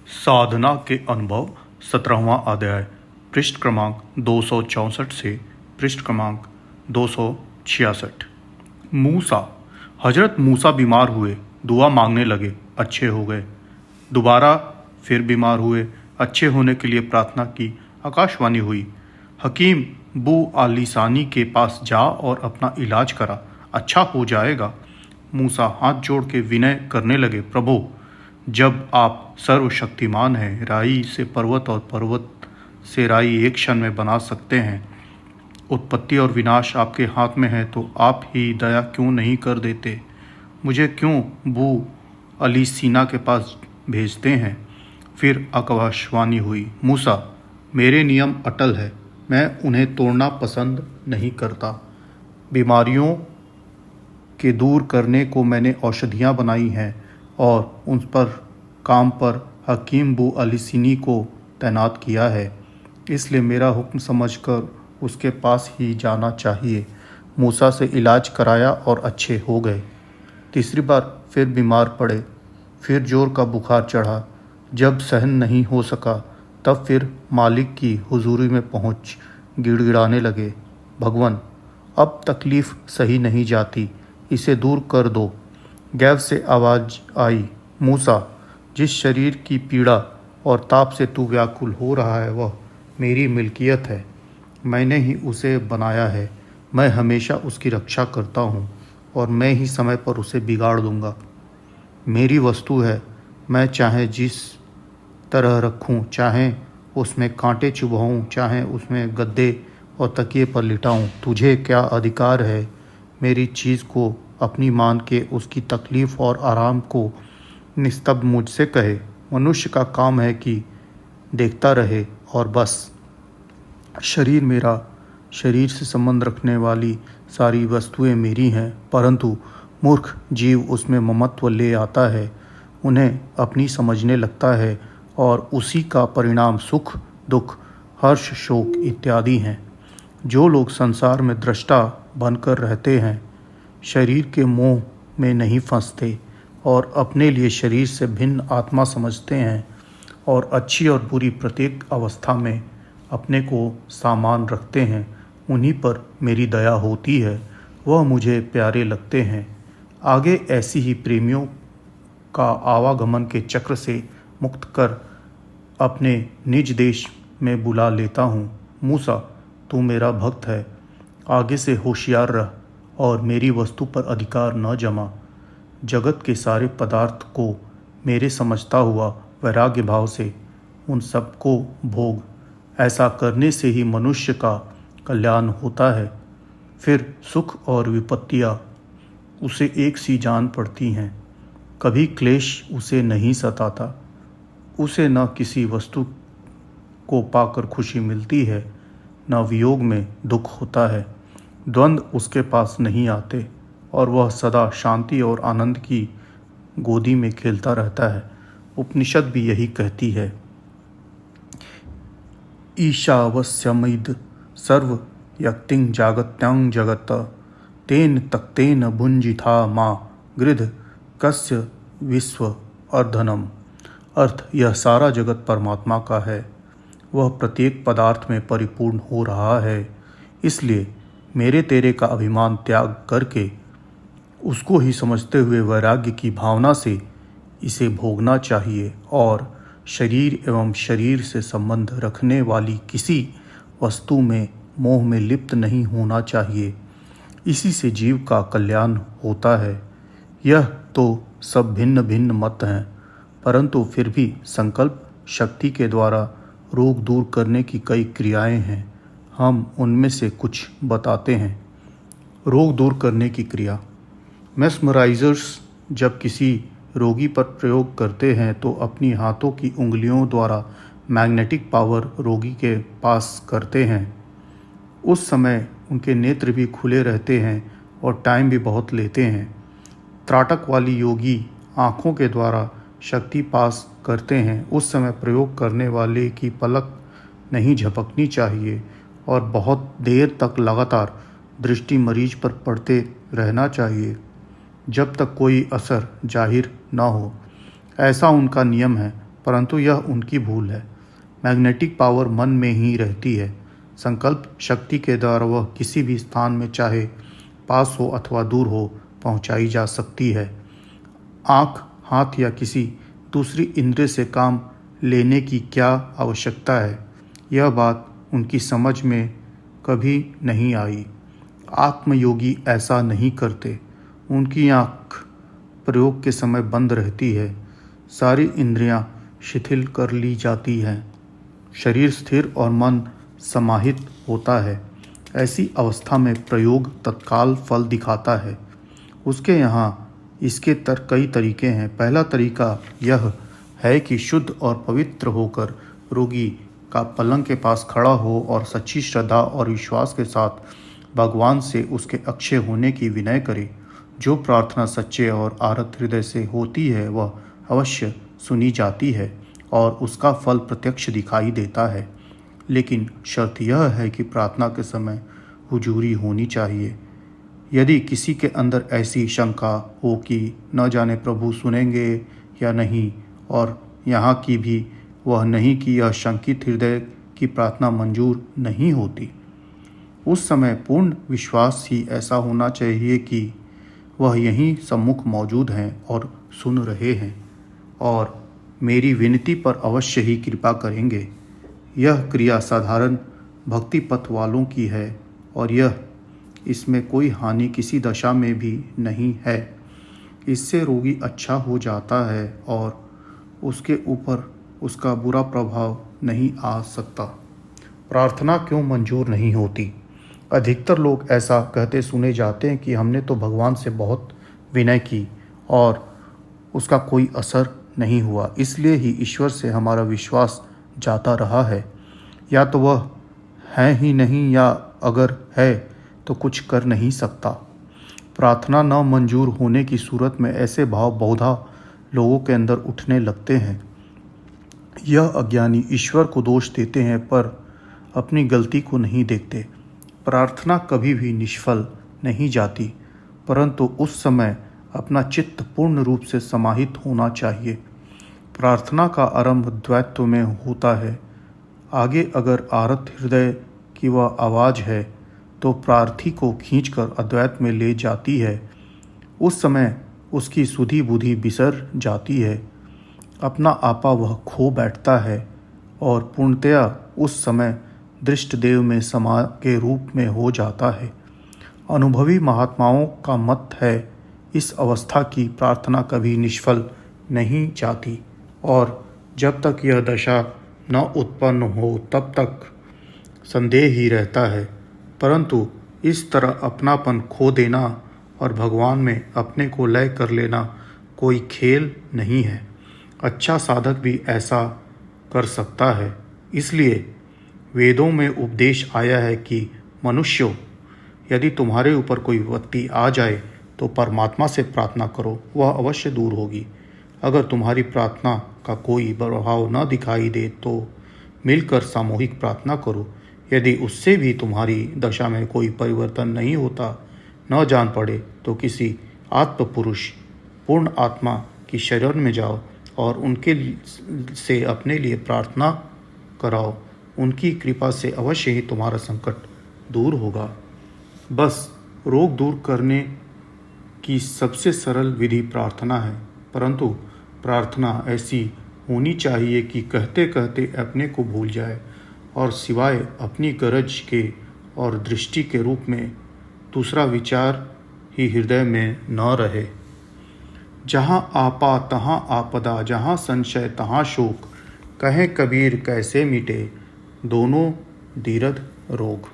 साधना के अनुभव 17वां अध्याय पृष्ठ क्रमांक 264 से पृष्ठ क्रमांक 266। मूसा हजरत मूसा बीमार हुए, दुआ मांगने लगे, अच्छे हो गए। दोबारा फिर बीमार हुए, अच्छे होने के लिए प्रार्थना की। आकाशवाणी हुई, हकीम बू आलिसानी के पास जा और अपना इलाज करा, अच्छा हो जाएगा। मूसा हाथ जोड़ के विनय करने लगे, प्रभु जब आप सर्वशक्तिमान हैं, राई से पर्वत और पर्वत से राई एक क्षण में बना सकते हैं, उत्पत्ति और विनाश आपके हाथ में है, तो आप ही दया क्यों नहीं कर देते? मुझे क्यों बू अली सीना के पास भेजते हैं? फिर आकाशवाणी हुई, मूसा मेरे नियम अटल है, मैं उन्हें तोड़ना पसंद नहीं करता। बीमारियों के दूर करने को मैंने औषधियाँ बनाई हैं और उन पर काम पर हकीम बू अलिसिनी को तैनात किया है, इसलिए मेरा हुक्म समझकर उसके पास ही जाना चाहिए। मूसा से इलाज कराया और अच्छे हो गए। तीसरी बार फिर बीमार पड़े, फिर जोर का बुखार चढ़ा। जब सहन नहीं हो सका तब फिर मालिक की हुजूरी में पहुँच गिड़गिड़ाने लगे, भगवान अब तकलीफ़ सही नहीं जाती, इसे दूर कर दो। गैब से आवाज़ आई, मूसा जिस शरीर की पीड़ा और ताप से तू व्याकुल हो रहा है वह मेरी मिल्कियत है, मैंने ही उसे बनाया है। मैं हमेशा उसकी रक्षा करता हूँ और मैं ही समय पर उसे बिगाड़ दूँगा। मेरी वस्तु है, मैं चाहे जिस तरह रखूँ, चाहे उसमें कांटे चुभाऊँ, चाहे उसमें गद्दे और तकिए पर लिटाऊँ, तुझे क्या अधिकार है मेरी चीज़ को अपनी मान के उसकी तकलीफ़ और आराम को निस्तब्ध मुझसे कहे? मनुष्य का काम है कि देखता रहे और बस। शरीर मेरा, शरीर से संबंध रखने वाली सारी वस्तुएं मेरी हैं, परंतु मूर्ख जीव उसमें ममत्व ले आता है, उन्हें अपनी समझने लगता है और उसी का परिणाम सुख दुख हर्ष शोक इत्यादि हैं। जो लोग संसार में दृष्टा बनकर रहते हैं, शरीर के मोह में नहीं फंसते और अपने लिए शरीर से भिन्न आत्मा समझते हैं और अच्छी और बुरी प्रत्येक अवस्था में अपने को सामान रखते हैं, उन्हीं पर मेरी दया होती है, वह मुझे प्यारे लगते हैं। आगे ऐसी ही प्रेमियों का आवागमन के चक्र से मुक्त कर अपने निज देश में बुला लेता हूँ। मूसा तू मेरा भक्त है, आगे से होशियार रह और मेरी वस्तु पर अधिकार न जमा। जगत के सारे पदार्थ को मेरे समझता हुआ वैराग्य भाव से उन सबको भोग, ऐसा करने से ही मनुष्य का कल्याण होता है। फिर सुख और विपत्तियाँ उसे एक सी जान पड़ती हैं, कभी क्लेश उसे नहीं सताता, उसे न किसी वस्तु को पाकर खुशी मिलती है, न वियोग में दुख होता है, द्वंद्व उसके पास नहीं आते और वह सदा शांति और आनंद की गोदी में खेलता रहता है। उपनिषद भी यही कहती है, ईशावस्यमिद सर्व यक्तिं जागत्यां जगत तेन तक्तेन भुंजिथा माँ गृध कस्य विश्व अर्धनम। अर्थ यह सारा जगत परमात्मा का है, वह प्रत्येक पदार्थ में परिपूर्ण हो रहा है, इसलिए मेरे तेरे का अभिमान त्याग करके उसको ही समझते हुए वैराग्य की भावना से इसे भोगना चाहिए और शरीर एवं शरीर से संबंध रखने वाली किसी वस्तु में मोह में लिप्त नहीं होना चाहिए। इसी से जीव का कल्याण होता है। यह तो सब भिन्न भिन्न मत हैं, परंतु फिर भी संकल्प शक्ति के द्वारा रोग दूर करने की कई क्रियाएं हैं, हम उनमें से कुछ बताते हैं। रोग दूर करने की क्रिया। मेस्मराइजर्स जब किसी रोगी पर प्रयोग करते हैं तो अपनी हाथों की उंगलियों द्वारा मैग्नेटिक पावर रोगी के पास करते हैं। उस समय उनके नेत्र भी खुले रहते हैं और टाइम भी बहुत लेते हैं। त्राटक वाली योगी आँखों के द्वारा शक्ति पास करते हैं, उस समय प्रयोग करने वाले की पलक नहीं झपकनी चाहिए और बहुत देर तक लगातार दृष्टि मरीज पर पड़ते रहना चाहिए जब तक कोई असर जाहिर न हो, ऐसा उनका नियम है। परंतु यह उनकी भूल है। मैग्नेटिक पावर मन में ही रहती है। संकल्प शक्ति के द्वारा वह किसी भी स्थान में, चाहे पास हो अथवा दूर हो, पहुंचाई जा सकती है। आँख, हाथ या किसी दूसरी इंद्रिय से काम लेने की क्या आवश्यकता है, यह बात उनकी समझ में कभी नहीं आई। आत्मयोगी ऐसा नहीं करते। उनकी आँख प्रयोग के समय बंद रहती है। सारी इंद्रियां शिथिल कर ली जाती हैं। शरीर स्थिर और मन समाहित होता है। ऐसी अवस्था में प्रयोग तत्काल फल दिखाता है। उसके यहाँ इसके कई तरीके हैं। पहला तरीका यह है कि शुद्ध और पवित्र होकर रोगी का पलंग के पास खड़ा हो और सच्ची श्रद्धा और विश्वास के साथ भगवान से उसके अक्षय होने की विनय करे। जो प्रार्थना सच्चे और आर्त हृदय से होती है वह अवश्य सुनी जाती है और उसका फल प्रत्यक्ष दिखाई देता है। लेकिन शर्त यह है कि प्रार्थना के समय हुजूरी होनी चाहिए। यदि किसी के अंदर ऐसी शंका हो कि न जाने प्रभु सुनेंगे या नहीं, और यहाँ की भी वह नहीं कि यह शंकित हृदय की प्रार्थना मंजूर नहीं होती, उस समय पूर्ण विश्वास ही ऐसा होना चाहिए कि वह यहीं सम्मुख मौजूद हैं और सुन रहे हैं और मेरी विनती पर अवश्य ही कृपा करेंगे। यह क्रिया साधारण भक्ति पथ वालों की है और इसमें कोई हानि किसी दशा में भी नहीं है। इससे रोगी अच्छा हो जाता है और उसके ऊपर उसका बुरा प्रभाव नहीं आ सकता। प्रार्थना क्यों मंजूर नहीं होती? अधिकतर लोग ऐसा कहते सुने जाते हैं कि हमने तो भगवान से बहुत विनय की और उसका कोई असर नहीं हुआ, इसलिए ही ईश्वर से हमारा विश्वास जाता रहा है। या तो वह है ही नहीं, या अगर है तो कुछ कर नहीं सकता। प्रार्थना न मंजूर होने की सूरत में ऐसे भाव बहुधा लोगों के अंदर उठने लगते हैं। यह अज्ञानी ईश्वर को दोष देते हैं पर अपनी गलती को नहीं देखते। प्रार्थना कभी भी निष्फल नहीं जाती, परंतु उस समय अपना चित्त पूर्ण रूप से समाहित होना चाहिए। प्रार्थना का आरंभ द्वैत्व में होता है। आगे अगर आर्त हृदय की वह आवाज़ है तो प्रार्थी को खींचकर अद्वैत में ले जाती है। उस समय उसकी सुधी बुद्धि बिसर जाती है। अपना आपा वह खो बैठता है और पूर्णतया उस समय दृष्ट देव में समा के रूप में हो जाता है। अनुभवी महात्माओं का मत है इस अवस्था की प्रार्थना कभी निष्फल नहीं जाती और जब तक यह दशा न उत्पन्न हो तब तक संदेह ही रहता है। परंतु इस तरह अपनापन खो देना और भगवान में अपने को लय कर लेना कोई खेल नहीं है। अच्छा साधक भी ऐसा कर सकता है। इसलिए वेदों में उपदेश आया है कि मनुष्यों, यदि तुम्हारे ऊपर कोई विपत्ति आ जाए तो परमात्मा से प्रार्थना करो, वह अवश्य दूर होगी। अगर तुम्हारी प्रार्थना का कोई प्रभाव न दिखाई दे तो मिलकर सामूहिक प्रार्थना करो। यदि उससे भी तुम्हारी दशा में कोई परिवर्तन नहीं होता, न जान पड़े, तो किसी आत्मपुरुष पूर्ण आत्मा की शरण में जाओ और उनके से अपने लिए प्रार्थना कराओ। उनकी कृपा से अवश्य ही तुम्हारा संकट दूर होगा। बस रोग दूर करने की सबसे सरल विधि प्रार्थना है, परंतु प्रार्थना ऐसी होनी चाहिए कि कहते कहते अपने को भूल जाए और सिवाय अपनी गरज के और दृष्टि के रूप में दूसरा विचार ही हृदय में न रहे। जहाँ आपा तहाँ आपदा, जहाँ संशय तहाँ शोक, कहें कबीर कैसे मिटे दोनों दीर्घ रोग।